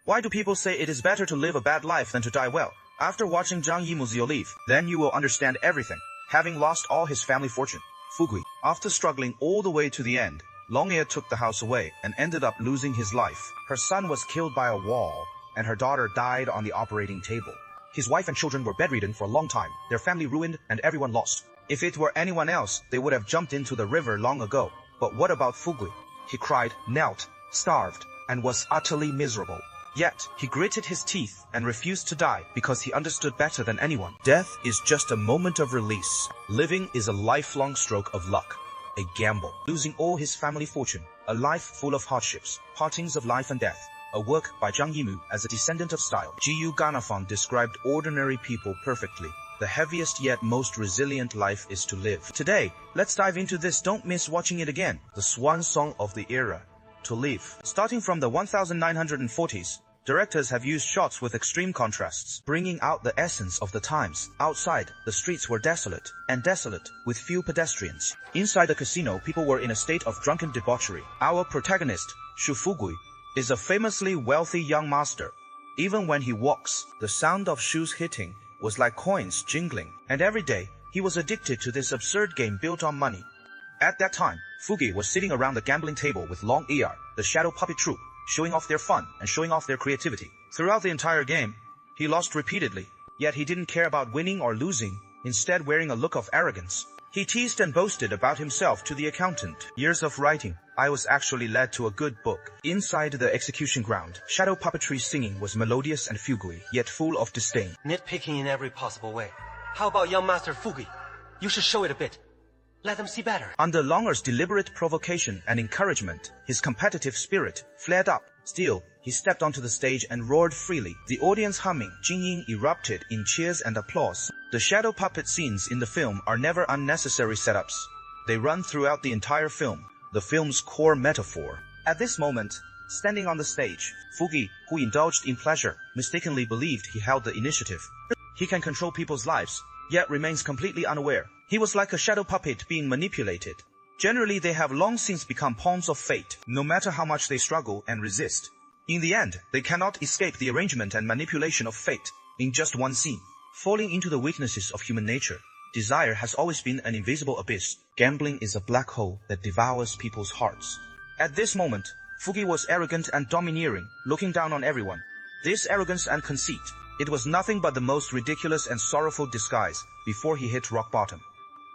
Why do people say it is better to live a bad life than to die well? After watching Zhang Yimou's You Leave, then you will understand everything. Having lost all his family fortune, Fugui, after struggling all the way to the end, Long-air took the house away and ended up losing his life. Her son was killed by a wall, and her daughter died on the operating table. His wife and children were bedridden for a long time, their family ruined, and everyone lost. If it were anyone else, they would have jumped into the river long ago. But what about Fugui? He cried, knelt, starved, and was utterly miserable. Yet, he gritted his teeth and refused to die because he understood better than anyone. Death is just a moment of release. Living is a lifelong stroke of luck. A gamble. Losing all his family fortune. A life full of hardships. Partings of life and death. A work by Zhang Yimou as a descendant of style. G.U. Ganafang described ordinary people perfectly. The heaviest yet most resilient life is to live. Today, let's dive into this. Don't miss watching it again. The swan song of the era. To live. Starting from the 1940s, directors have used shots with extreme contrasts, bringing out the essence of the times. Outside, the streets were desolate, with few pedestrians. Inside the casino, people were in a state of drunken debauchery. Our protagonist, Shu Fugui, is a famously wealthy young master. Even when he walks, the sound of shoes hitting was like coins jingling, and every day, he was addicted to this absurd game built on money. At that time, Fugui was sitting around the gambling table with Long-air, the shadow puppet troupe, showing off their fun and showing off their creativity. Throughout the entire game, he lost repeatedly, yet he didn't care about winning or losing, instead wearing a look of arrogance. He teased and boasted about himself to the accountant. Years of writing, I was actually led to a good book. Inside the execution ground, shadow puppetry singing was melodious and Fugui, yet full of disdain. Nitpicking in every possible way. How about young master Fugui? You should show it a bit. Let them see better. Under Long-air's deliberate provocation and encouragement, his competitive spirit flared up. Still, he stepped onto the stage and roared freely. The audience humming, Jingyin erupted in cheers and applause. The shadow puppet scenes in the film are never unnecessary setups. They run throughout the entire film, the film's core metaphor. At this moment, standing on the stage, Fugui, who indulged in pleasure, mistakenly believed he held the initiative. He can control people's lives, yet remains completely unaware. He was like a shadow puppet being manipulated. Generally, they have long since become pawns of fate, no matter how much they struggle and resist. In the end, they cannot escape the arrangement and manipulation of fate. In just one scene, falling into the weaknesses of human nature, desire has always been an invisible abyss. Gambling is a black hole that devours people's hearts. At this moment, Fugui was arrogant and domineering, looking down on everyone. This arrogance and conceit, it was nothing but the most ridiculous and sorrowful disguise before he hit rock bottom.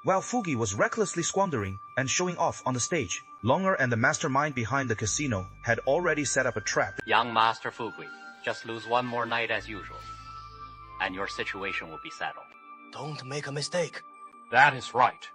While Fugui was recklessly squandering and showing off on the stage, Long-air and the mastermind behind the casino had already set up a trap. Young Master Fugui, just lose one more night as usual, and your situation will be settled. Don't make a mistake. That is right.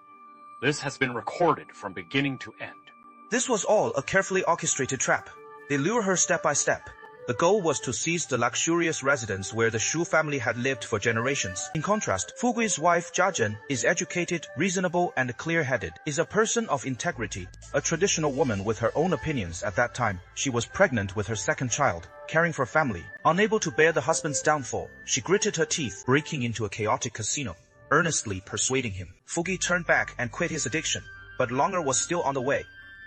This has been recorded from beginning to end. This was all a carefully orchestrated trap. They lure her step by step. The goal was to seize the luxurious residence where the Shu family had lived for generations. In contrast, Fugui's wife Jiazhen is educated, reasonable, and clear-headed, is a person of integrity, a traditional woman with her own opinions. At that time, she was pregnant with her second child, caring for family. Unable to bear the husband's downfall, she gritted her teeth, breaking into a chaotic casino, earnestly persuading him. Fugui turned back and quit his addiction, but Long-air was still on the way,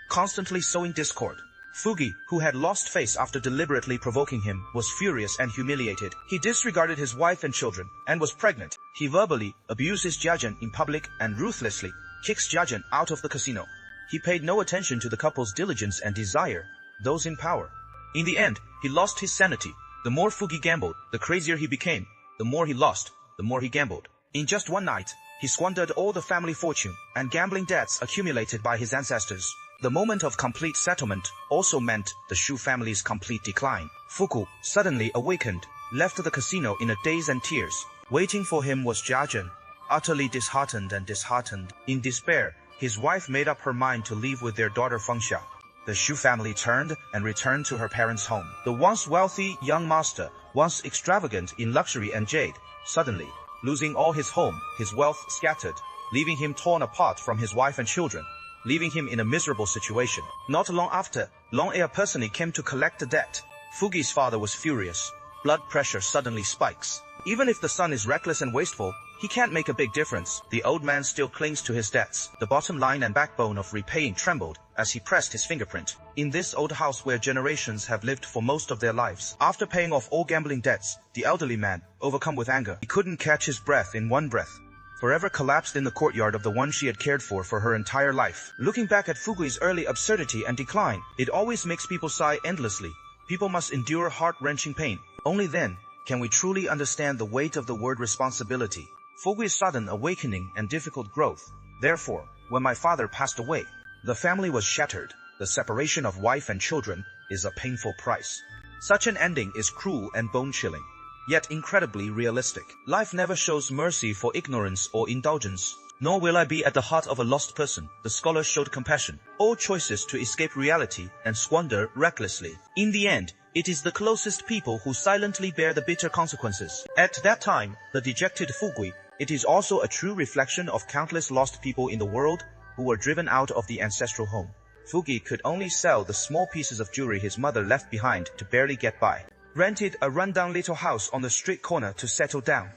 constantly sowing discord. Fugui, who had lost face after deliberately provoking him, was furious and humiliated. He disregarded his wife and children, and was pregnant. He verbally abuses Jiazhen in public and ruthlessly kicks Jiazhen out of the casino. He paid no attention to the couple's diligence and desire, those in power. In the end, he lost his sanity. The more Fugui gambled, the crazier he became. The more he lost, the more he gambled. In just one night, he squandered all the family fortune and gambling debts accumulated by his ancestors. The moment of complete settlement also meant the Shu family's complete decline. Fugui, suddenly awakened, left the casino in a daze and tears. Waiting for him was Jiazhen, utterly disheartened. In despair, his wife made up her mind to leave with their daughter Fengxia. The Shu family turned and returned to her parents' home. The once wealthy young master, once extravagant in luxury and jade, suddenly, losing all his home, his wealth scattered, leaving him torn apart from his wife and children, leaving him in a miserable situation. Not long after, Long-air personally came to collect the debt. Fugui's father was furious. Blood pressure suddenly spikes. Even if the son is reckless and wasteful, he can't make a big difference. The old man still clings to his debts. The bottom line and backbone of repaying trembled as he pressed his fingerprint. In this old house where generations have lived for most of their lives, after paying off all gambling debts, the elderly man, overcome with anger, he couldn't catch his breath in one breath, forever collapsed in the courtyard of the one she had cared for her entire life. Looking back at Fugui's early absurdity and decline, it always makes people sigh endlessly. People must endure heart-wrenching pain. Only then can we truly understand the weight of the word responsibility. Fugui's sudden awakening and difficult growth. Therefore, when my father passed away, the family was shattered. The separation of wife and children is a painful price. Such an ending is cruel and bone-chilling, yet incredibly realistic. Life never shows mercy for ignorance or indulgence. Nor will I be at the heart of a lost person. The scholar showed compassion, all choices to escape reality and squander recklessly. In the end, it is the closest people who silently bear the bitter consequences. At that time, the dejected Fugui, it is also a true reflection of countless lost people in the world who were driven out of the ancestral home. Fugui could only sell the small pieces of jewelry his mother left behind to barely get by. Rented a rundown little house on the street corner to settle down.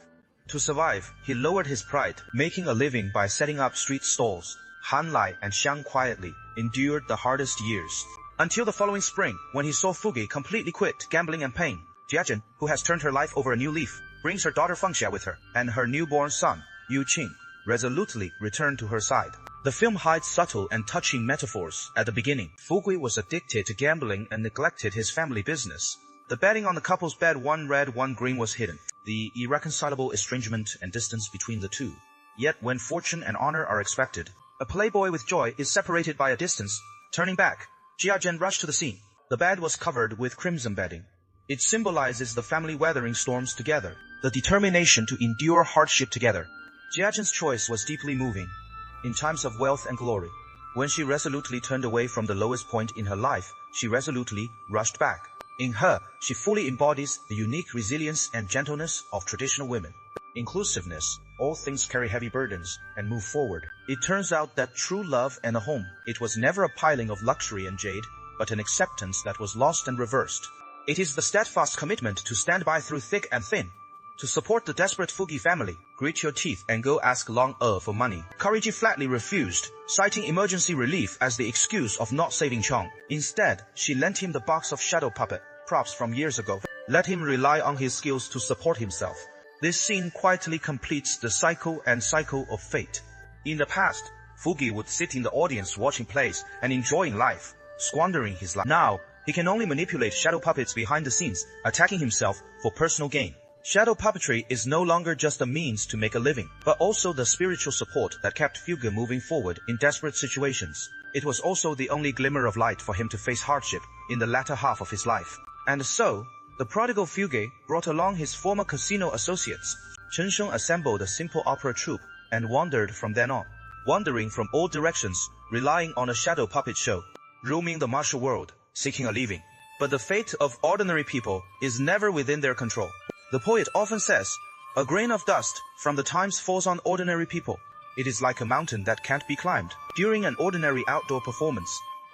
To survive, he lowered his pride, making a living by setting up street stalls. Han Lai and Xiang quietly endured the hardest years. Until the following spring, when he saw Fugui completely quit gambling and pain. Jiajin, who has turned her life over a new leaf, brings her daughter Fengxia with her, and her newborn son, Yu Qing, resolutely return to her side. The film hides subtle and touching metaphors. At the beginning, Fugui was addicted to gambling and neglected his family business. The betting on the couple's bed, one red, one green, was hidden. The irreconcilable estrangement and distance between the two. Yet when fortune and honor are expected, a playboy with joy is separated by a distance. Turning back, Jiajin rushed to the scene. The bed was covered with crimson bedding. It symbolizes the family weathering storms together, the determination to endure hardship together. Jiajin's choice was deeply moving. In times of wealth and glory, when she resolutely turned away from the lowest point in her life, she resolutely rushed back. In her, she fully embodies the unique resilience and gentleness of traditional women. Inclusiveness. All things carry heavy burdens and move forward. It turns out that true love and a home, it was never a piling of luxury and jade, but an acceptance that was lost and reversed. It is the steadfast commitment to stand by through thick and thin. To support the desperate Fugui family, grit your teeth and go ask Long for money. Courage flatly refused, citing emergency relief as the excuse of not saving Chong. Instead, she lent him the box of shadow puppet props from years ago. Let him rely on his skills to support himself. This scene quietly completes the cycle of fate. In the past, Fugui would sit in the audience watching plays and enjoying life, squandering his life. Now, he can only manipulate shadow puppets behind the scenes, attacking himself for personal gain. Shadow puppetry is no longer just a means to make a living, but also the spiritual support that kept Fugui moving forward in desperate situations. It was also the only glimmer of light for him to face hardship in the latter half of his life. And so, the prodigal Fugui brought along his former casino associates. Chen Sheng assembled a simple opera troupe and wandered from then on, wandering from all directions, relying on a shadow puppet show, roaming the martial world, seeking a living. But the fate of ordinary people is never within their control. The poet often says, a grain of dust from the times falls on ordinary people. It is like a mountain that can't be climbed. During an ordinary outdoor performance,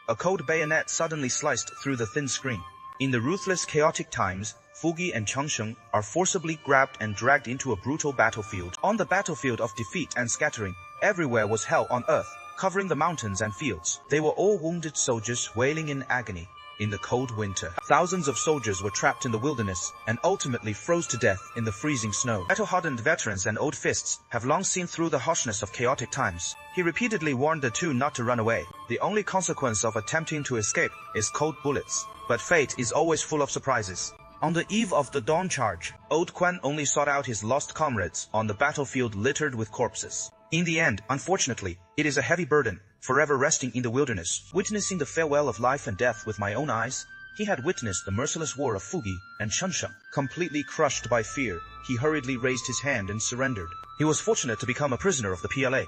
a cold bayonet suddenly sliced through the thin screen. In the ruthless, chaotic times, Fugui and Changsheng are forcibly grabbed and dragged into a brutal battlefield. On the battlefield of defeat and scattering, everywhere was hell on earth, covering the mountains and fields. They were all wounded soldiers wailing in agony. In the cold winter, thousands of soldiers were trapped in the wilderness and ultimately froze to death in the freezing snow. Battle-hardened veterans and old fists have long seen through the harshness of chaotic times. He repeatedly warned the two not to run away. The only consequence of attempting to escape is cold bullets. But fate is always full of surprises. On the eve of the dawn charge, Old Quan only sought out his lost comrades on the battlefield littered with corpses. In the end, unfortunately, it is a heavy burden, forever resting in the wilderness. Witnessing the farewell of life and death with my own eyes, he had witnessed the merciless war of Fugui and Changsheng. Completely crushed by fear, he hurriedly raised his hand and surrendered. He was fortunate to become a prisoner of the PLA.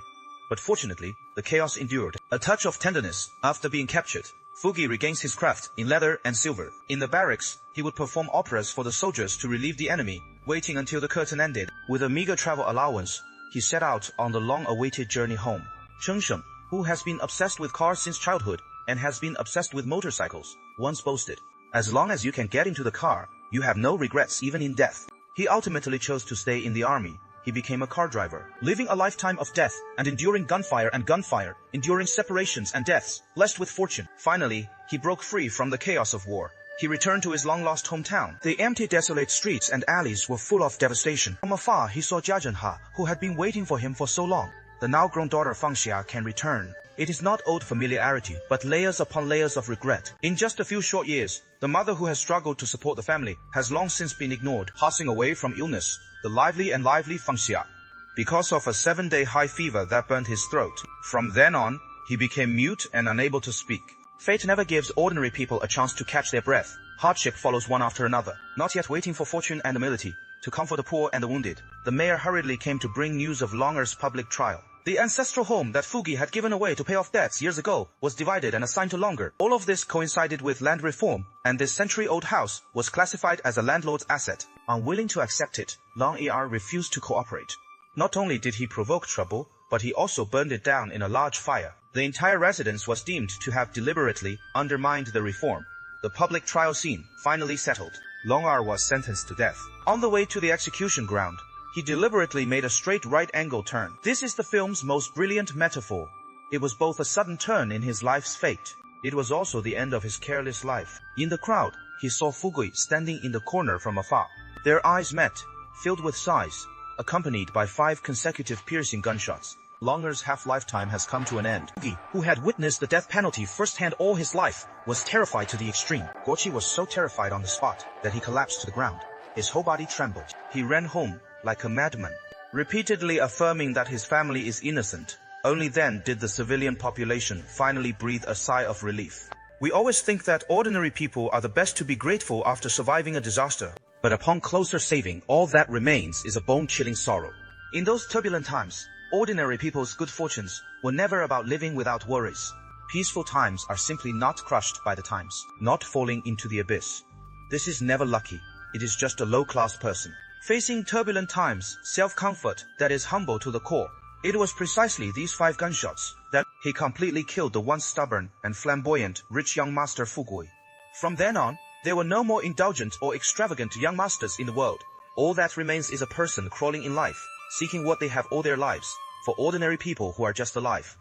But fortunately, the chaos endured. A touch of tenderness. After being captured, Fugui regains his craft in leather and silver. In the barracks, he would perform operas for the soldiers to relieve the enemy, waiting until the curtain ended. With a meager travel allowance, he set out on the long-awaited journey home. Changsheng, who has been obsessed with cars since childhood and has been obsessed with motorcycles, once boasted, "As long as you can get into the car, you have no regrets even in death." He ultimately chose to stay in the army, he became a car driver, living a lifetime of death and enduring gunfire, enduring separations and deaths, blessed with fortune. Finally, he broke free from the chaos of war. He returned to his long-lost hometown. The empty, desolate streets and alleys were full of devastation. From afar, he saw Jia Zhenhe, who had been waiting for him for so long. The now-grown daughter Fang Xia can return. It is not old familiarity, but layers upon layers of regret. In just a few short years, the mother who has struggled to support the family has long since been ignored, passing away from illness. The lively Fang Xia, because of a 7-day high fever that burned his throat. From then on, he became mute and unable to speak. Fate never gives ordinary people a chance to catch their breath. Hardship follows one after another. Not yet waiting for fortune and humility to comfort the poor and the wounded, the mayor hurriedly came to bring news of Longer's public trial. The ancestral home that Fugi had given away to pay off debts years ago was divided and assigned to Longer. All of this coincided with land reform, and this century-old house was classified as a landlord's asset. Unwilling to accept it, Long-Er refused to cooperate. Not only did he provoke trouble, but he also burned it down in a large fire. The entire residence was deemed to have deliberately undermined the reform. The public trial scene finally settled. Long-Er was sentenced to death. On the way to the execution ground, he deliberately made a straight right-angle turn. This is the film's most brilliant metaphor. It was both a sudden turn in his life's fate. It was also the end of his careless life. In the crowd, he saw Fugui standing in the corner from afar. Their eyes met, filled with sighs, accompanied by 5 consecutive piercing gunshots. Longer's half-lifetime has come to an end. Fugi, who had witnessed the death penalty firsthand all his life, was terrified to the extreme. Guoqi was so terrified on the spot that he collapsed to the ground. His whole body trembled. He ran home like a madman, repeatedly affirming that his family is innocent. Only then did the civilian population finally breathe a sigh of relief. We always think that ordinary people are the best to be grateful after surviving a disaster. But upon closer saving, all that remains is a bone-chilling sorrow. In those turbulent times, ordinary people's good fortunes were never about living without worries. Peaceful times are simply not crushed by the times, not falling into the abyss. This is never lucky. It is just a low-class person facing turbulent times, self-comfort that is humble to the core. It was precisely these 5 gunshots that he completely killed the once stubborn and flamboyant rich young master Fugui. From then on, there were no more indulgent or extravagant young masters in the world. All that remains is a person crawling in life, seeking what they have all their lives, for ordinary people who are just alive.